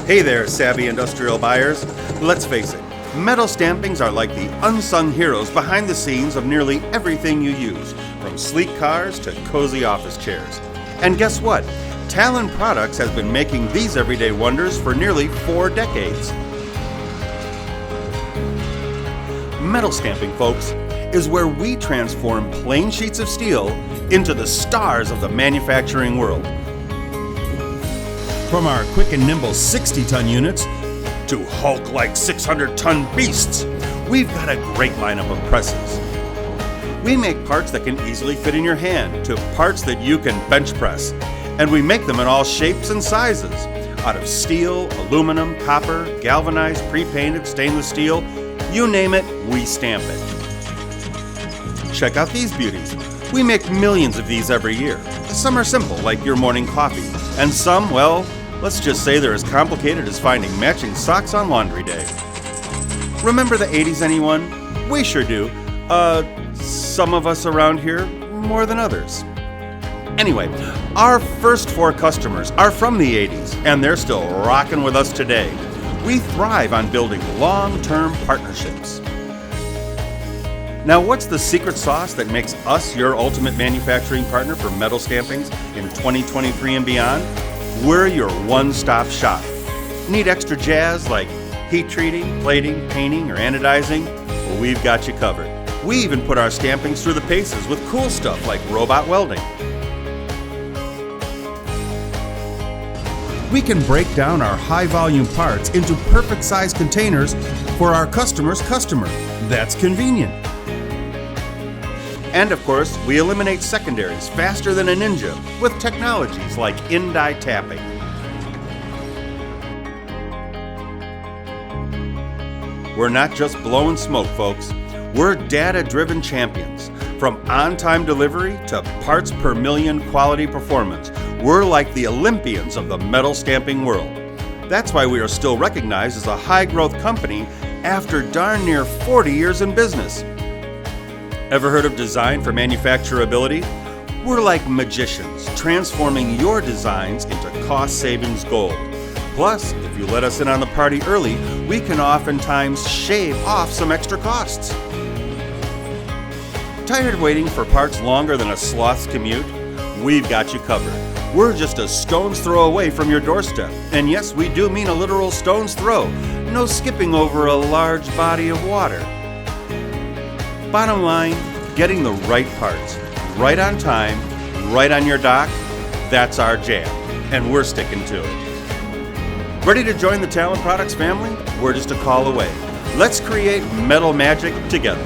Hey there, savvy industrial buyers. Let's face it, metal stampings are like the unsung heroes behind the scenes of nearly everything you use, from sleek cars to cozy office chairs. And guess what? Talan Products has been making these everyday wonders for nearly 4 decades. Metal stamping, folks, is where we transform plain sheets of steel into the stars of the manufacturing world. From our quick and nimble 60-ton units to Hulk-like 600-ton beasts, we've got a great lineup of presses. We make parts that can easily fit in your hand to parts that you can bench press, and we make them in all shapes and sizes, out of steel, aluminum, copper, galvanized, pre-painted, stainless steel, you name it, we stamp it. Check out these beauties. We make millions of these every year. Some are simple, like your morning coffee, and some, well, let's just say they're as complicated as finding matching socks on laundry day. Remember the 80s, anyone? We sure do. Some of us around here more than others. Anyway, our first 4 customers are from the 80s, and they're still rocking with us today. We thrive on building long-term partnerships. Now, what's the secret sauce that makes us your ultimate manufacturing partner for metal stampings in 2023 and beyond? We're your one-stop shop. Need extra jazz like heat treating, plating, painting, or anodizing? Well, we've got you covered. We even put our stampings through the paces with cool stuff like robot welding. We can break down our high-volume parts into perfect-sized containers for our customer's customer. That's convenient. And of course, we eliminate secondaries faster than a ninja with technologies like in-die tapping. We're not just blowing smoke, folks. We're data-driven champions. From on-time delivery to parts per million quality performance, we're like the Olympians of the metal stamping world. That's why we are still recognized as a high-growth company after darn near 40 years in business. Ever heard of design for manufacturability? We're like magicians, transforming your designs into cost savings gold. Plus, if you let us in on the party early, we can oftentimes shave off some extra costs. Tired of waiting for parts longer than a sloth's commute? We've got you covered. We're just a stone's throw away from your doorstep. And yes, we do mean a literal stone's throw. No skipping over a large body of water. Bottom line, getting the right parts, right on time, right on your dock, that's our jam, and we're sticking to it. Ready to join the Talan Products family? We're just a call away. Let's create metal magic together.